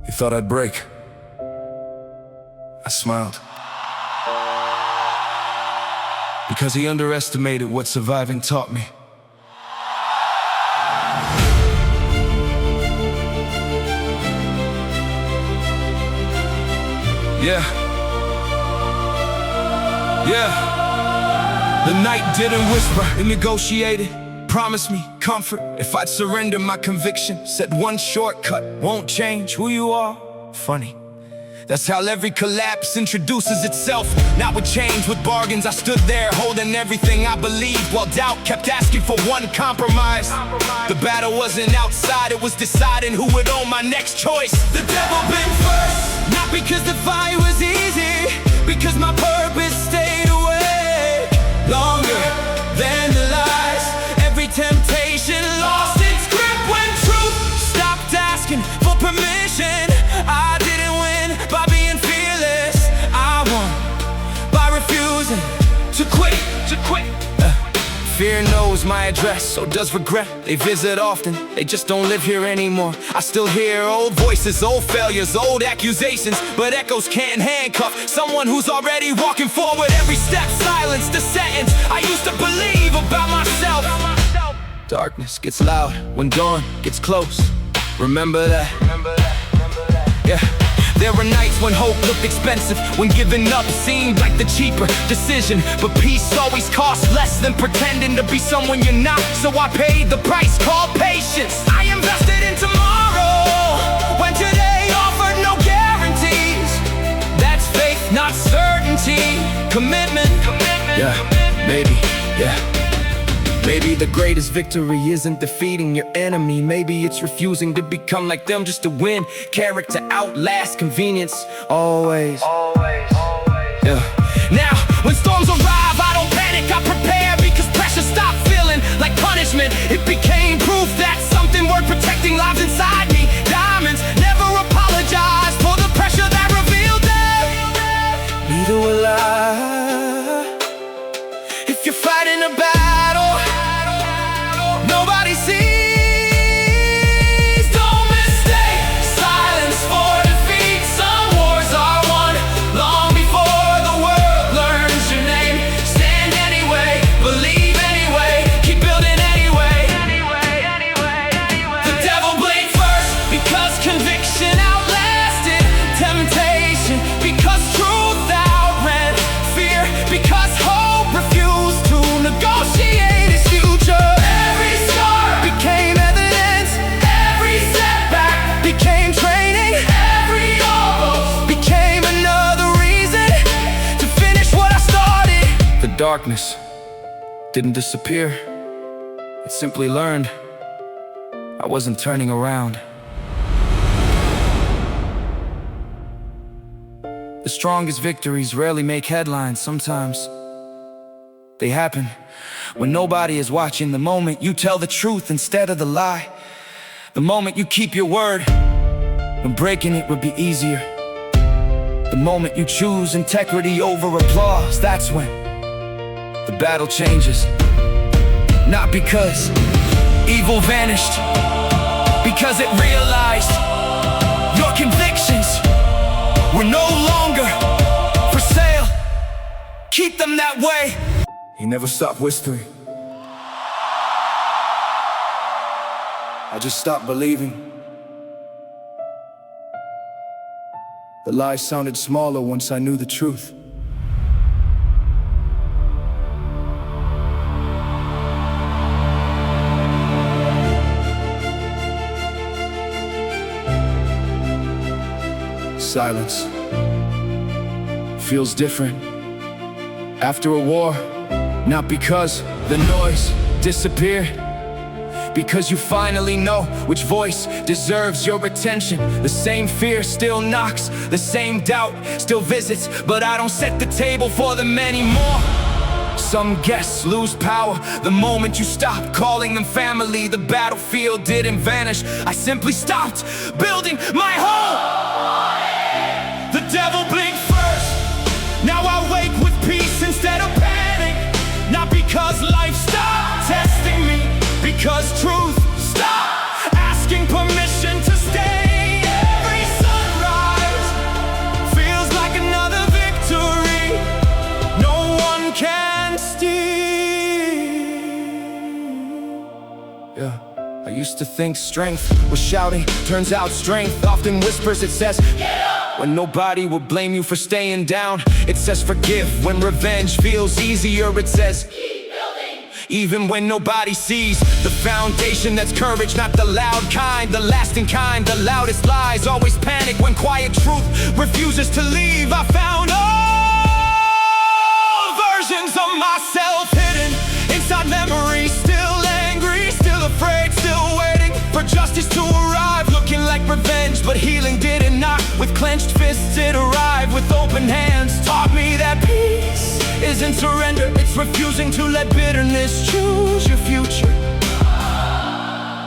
He thought I'd break. I smiled. Because he underestimated what surviving taught me. Yeah. The night didn't whisper, it negotiated. Promised me comfort if I'd surrender my conviction. Said one shortcut won't change who you are. Funny, that's how every collapse introduces itself. Not with change, with bargains. I stood there holding everything I believed, while doubt kept asking for one compromise. The battle wasn't outside, it was deciding who would own my next choice. The devil been first, not because the fight was easy, because my purpose stayed awake longer than the lies. Every temptation lost its grip when truth stopped asking for permission. I didn't win by being fearless, I won by refusing to quit. Fear knows my address, so does regret. They visit often, they just don't live here anymore. I still hear old voices, old failures, old accusations, but echoes can't handcuff someone who's already walking forward. Every step silenced the sentence I used to believe about myself. Darkness gets loud when dawn gets close. Remember that. Yeah. There were nights when hope looked expensive, when giving up seemed like the cheaper decision. But peace always costs less than pretending to be someone you're not. So I paid the price called patience. I invested in tomorrow when today offered no guarantees. That's faith, not certainty. Commitment. Maybe the greatest victory isn't defeating your enemy. Maybe it's refusing to become like them just to win. Character outlast convenience, always. Yeah. Now, when storms arrive, I don't panic, I prepare, because pressure stopped feeling like punishment. It became proof that something worth protecting lives inside me. Diamonds never apologize for the pressure that revealed them. Neither will I. If you're fighting a battle nobody sees, don't mistake silence for defeat. Some wars are won long before the world learns your name. Stand anyway, believe anyway, keep building anyway. The devil blinked first because conviction outlasted temptation, because truth outran fear, because hope refused to negotiate its future. Became evidence, every setback became training, every almost became another reason to finish what I started. The darkness didn't disappear, it simply learned I wasn't turning around. The strongest victories rarely make headlines. Sometimes they happen when nobody is watching. The moment you tell the truth instead of the lie, the moment you keep your word when breaking it would be easier, the moment you choose integrity over applause, that's when the battle changes. Not because evil vanished, because it realized your convictions were no longer for sale. Keep them that way. He never stopped whispering. I just stopped believing. The lies sounded smaller once I knew the truth. Silence feels different after a war. Not because the noise disappeared, because you finally know which voice deserves your attention. The same fear still knocks, the same doubt still visits, but I don't set the table for them anymore. Some guests lose power the moment you stop calling them family. The battlefield didn't vanish, I simply stopped building my home. The devil blinked first, now I wake with peace instead of panic. Not because life stopped testing me, because truth stopped asking permission to stay. Every sun Yeah. I used to think strength was shouting. Turns out strength often whispers. It says, get up! When nobody will blame you for staying down. It says forgive when revenge feels easier. It says keep building even when nobody sees. The foundation that's courage, not the loud kind, the lasting kind. The loudest lies always panic when quiet truth refuses to leave. I found all versions of myself hidden inside memory. Still angry, still afraid, still waiting for justice to arrive. Looking like revenge, but healing didn't knock. With clenched fists it arrived with open hands. Taught me that peace isn't surrender, it's refusing to let bitterness choose your future.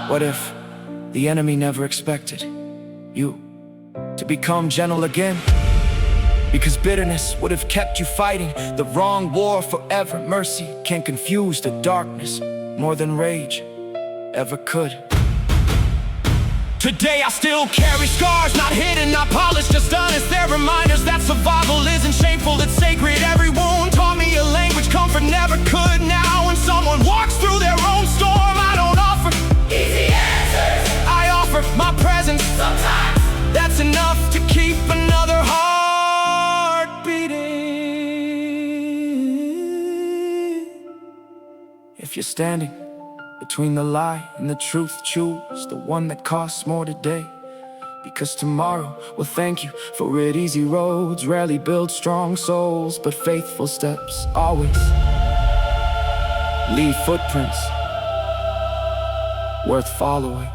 What if the enemy never expected you to become gentle again? Because bitterness would have kept you fighting the wrong war forever. Mercy can confuse the darkness more than rage ever could. Today I still carry scars, not hidden, not polished, just honest. They're reminders that survival isn't shameful, it's sacred. Every wound taught me a language comfort never could. Now when someone walks through their own storm, I don't offer easy answers, I offer my presence. Sometimes that's enough to keep another heart beating. If you're standing between the lie and the truth, choose the one that costs more today. Because tomorrow will thank you for it. Easy roads rarely build strong souls, but faithful steps always leave footprints worth following.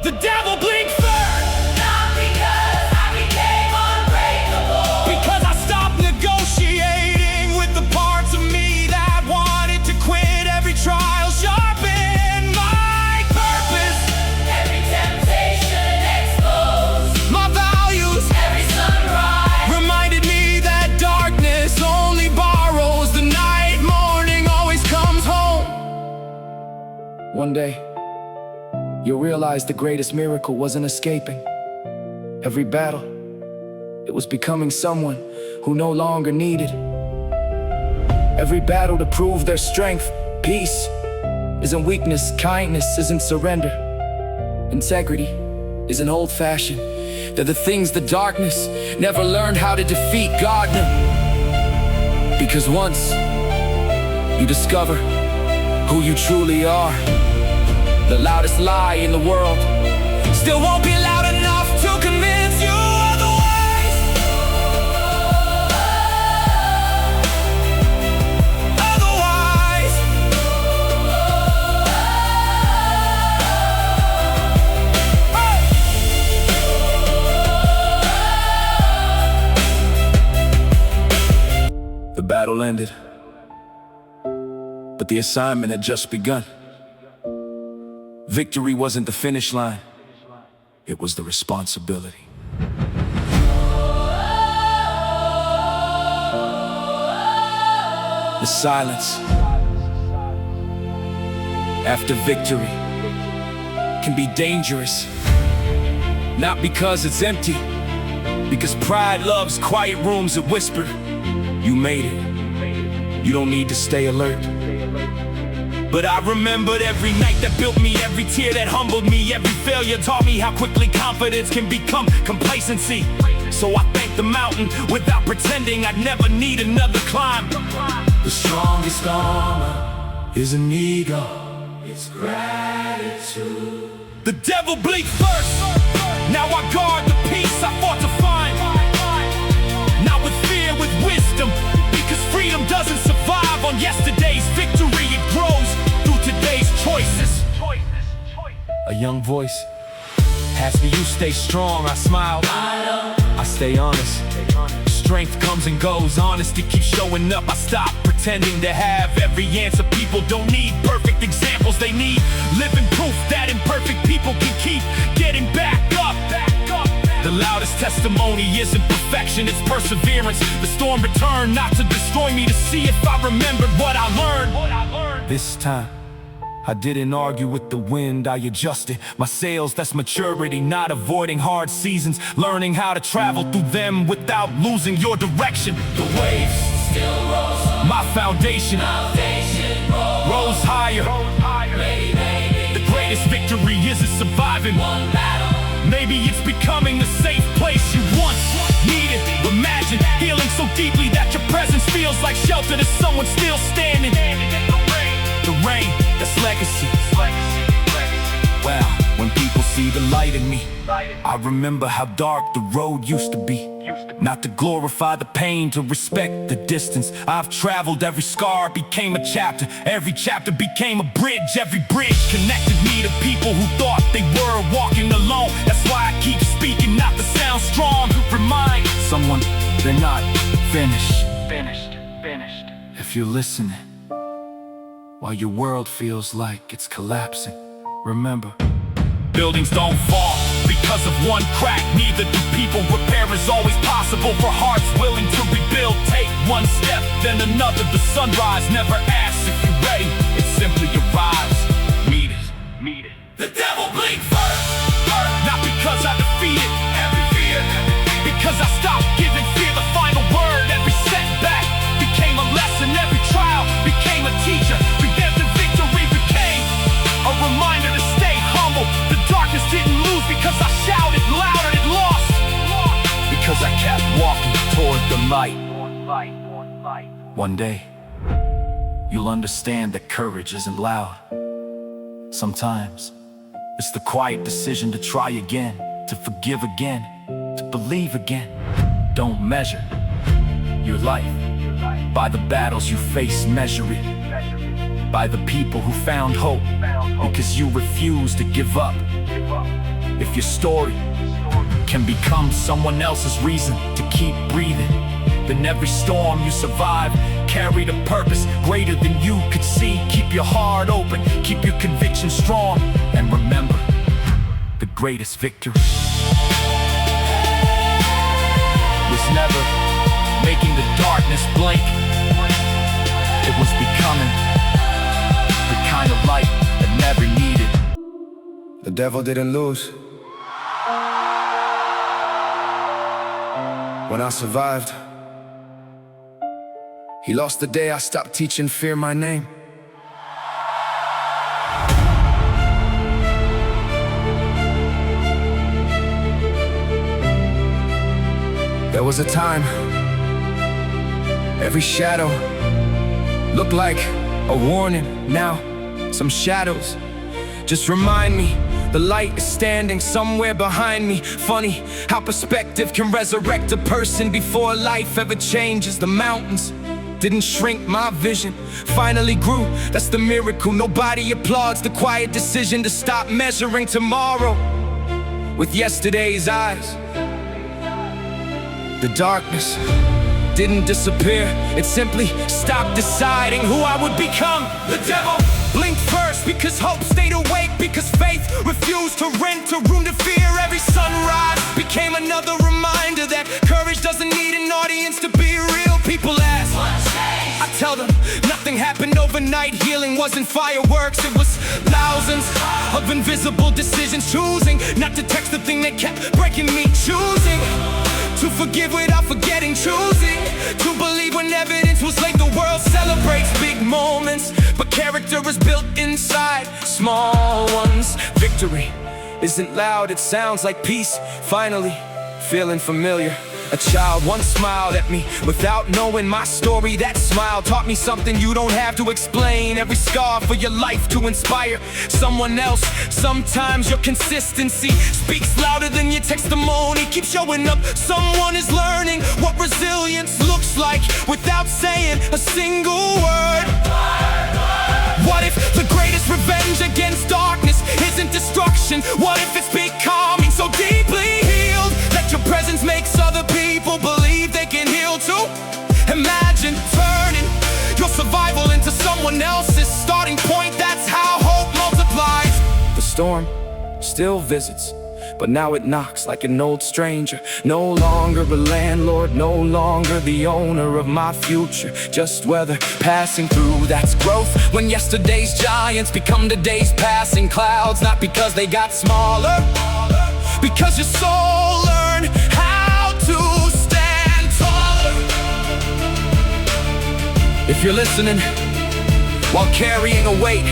The devil blinked first, not because I became unbreakable, because I stopped negotiating with the parts of me that wanted to quit. Every trial sharpened my purpose, every temptation exposed my values. Every sunrise reminded me that darkness only borrows the night. Morning always comes home. One day you'll realize the greatest miracle wasn't escaping every battle. It was becoming someone who no longer needed every battle to prove their strength. Peace isn't weakness, kindness isn't surrender. Integrity isn't old-fashioned. They're the things the darkness never learned how to defeat. God knew. Because once you discover who you truly are, the loudest lie in the world still won't be loud enough to convince you otherwise. Otherwise. The battle ended, but the assignment had just begun. Victory wasn't the finish line, it was the responsibility. The silence after victory can be dangerous, not because it's empty, because pride loves quiet rooms that whisper, you made it, you don't need to stay alert. But I remembered every night that built me, every tear that humbled me, every failure taught me how quickly confidence can become complacency. So I thanked the mountain without pretending I'd never need another climb. The strongest armor isn't ego, it's gratitude. The devil blinked first, now I guard the peace I fought to find. Not with fear, with wisdom, because freedom doesn't survive on yesterday's victory, it grows through today's choices. A young voice asked me, you stay strong, I smiled, I stay honest. Strength comes and goes, honesty keeps showing up. I stop pretending to have every answer. People don't need perfect examples, they need living proof that imperfect people can keep getting back up. The loudest testimony isn't perfection, it's perseverance. The storm returned not to destroy me, to see if I remembered what I learned. This time I didn't argue with the wind, I adjusted my sails. That's maturity, not avoiding hard seasons, learning how to travel through them without losing your direction. The waves still rose, my foundation rose rose higher. The greatest victory isn't surviving one battle. Maybe it's becoming the safe place you once needed. Imagine healing so deeply that your presence feels like shelter to someone still standing. The rain, that's legacy. Wow, when people see the light in me, I remember how dark the road used to be. Not to glorify the pain, to respect the distance I've traveled. Every scar became a chapter. Every chapter became a bridge. Every bridge connected me to people who thought they were walking alone. That's why I keep speaking, not to sound strong. Remind someone they're not finished. If you're listening, while your world feels like it's collapsing, remember, buildings don't fall because of one crack. Neither do people. Repair is always possible for hearts willing to rebuild. Take one step, then another. The sunrise never asks if you're ready. It simply arrives. Meet it. The devil blink first. Not because I defeated every fear, because I stopped giving fear the final word. Every setback became a lesson. Every trial became a teacher. Redemptive victory became a reminder to stay humble. The darkness didn't lose because I shouted louder. It lost because I kept walking toward the light. One day, you'll understand that courage isn't loud. Sometimes, it's the quiet decision to try again, to forgive again, to believe again. Don't measure your life by the battles you face. Measure it by the people who found hope, because you refuse to give up. If your story can become someone else's reason to keep breathing, then every storm you survive carried a purpose greater than you could see. Keep your heart open, keep your conviction strong, and remember, the greatest victory was never making the darkness blink. It was becoming the kind of light that never needed. The devil didn't lose. When I survived, he lost the day I stopped teaching fear my name. There was a time every shadow looked like a warning. Now, some shadows just remind me the light is standing somewhere behind me. Funny how perspective can resurrect a person before life ever changes. The mountains didn't shrink, my vision finally grew. That's the miracle. Nobody applauds the quiet decision to stop measuring tomorrow with yesterday's eyes. The darkness didn't disappear, it simply stopped deciding who I would become. The devil blinked first because hope stayed awake, because faith refused to rent a room to fear. Every sunrise became another reminder that courage doesn't need an audience to be real. People ask, I tell them nothing happened overnight. Healing wasn't fireworks, it was thousands of invisible decisions. Choosing not to text the thing that kept breaking me. Choosing to forgive without forgetting. Choosing to believe when evidence was late. The world celebrates big moments, but character is built inside small ones. Victory isn't loud, it sounds like peace. Finally feeling familiar. A child once smiled at me without knowing my story. That smile taught me something you don't have to explain. Every scar for your life to inspire someone else. Sometimes your consistency speaks louder than your testimony. Keep showing up, someone is learning what resilience looks like without saying a single word. What if the greatest revenge against darkness isn't destruction? What if it's becoming so deeply healed that your presence makes other people believe they can heal too? Imagine turning your survival into someone else's starting point. That's how hope multiplies. The storm still visits, but now it knocks like an old stranger. No longer a landlord, no longer the owner of my future. Just weather passing through, that's growth. When yesterday's giants become today's passing clouds. Not because they got smaller, because your soul learned how to stand taller. If you're listening, while carrying a weight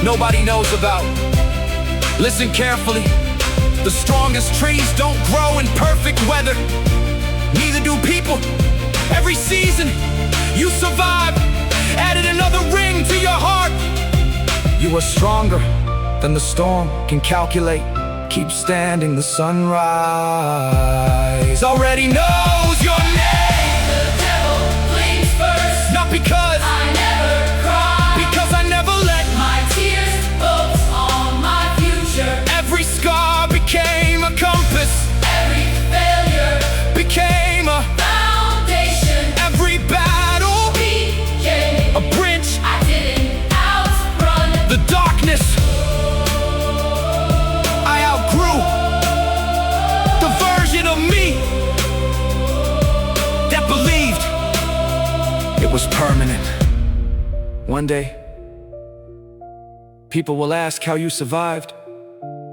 nobody knows about. Listen carefully. The strongest trees don't grow in perfect weather. Neither do people. Every season you survive added another ring to your heart. You are stronger than the storm can calculate. Keep standing, the sunrise already knows your name. The devil bleeds first. Not because I never cry, because I never let my tears focus on my future. every scar became a compass. Every failure Became a foundation. every battle Became a bridge. I didn't outrun The darkness I outgrew. The version of me that believed it was permanent. One day, people will ask how you survived.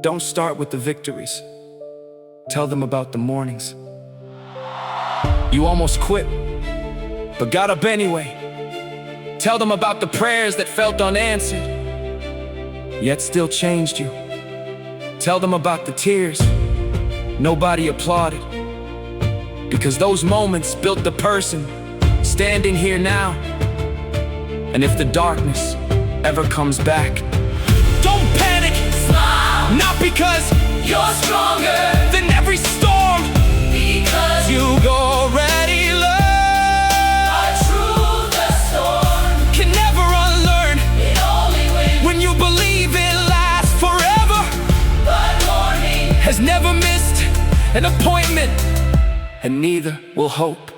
Don't start with the victories. Tell them about the mornings. You almost quit, but got up anyway. Tell them about the prayers that felt unanswered, yet still changed you. Tell them about the tears nobody applauded, because those moments built the person standing here now. And if the darkness ever comes back, don't panic. smile. Not because You're stronger than every storm. because You already learn. are true. The storm Can never unlearn. it only wins. When you believe it lasts forever, But morning has never missed an appointment, and neither will hope.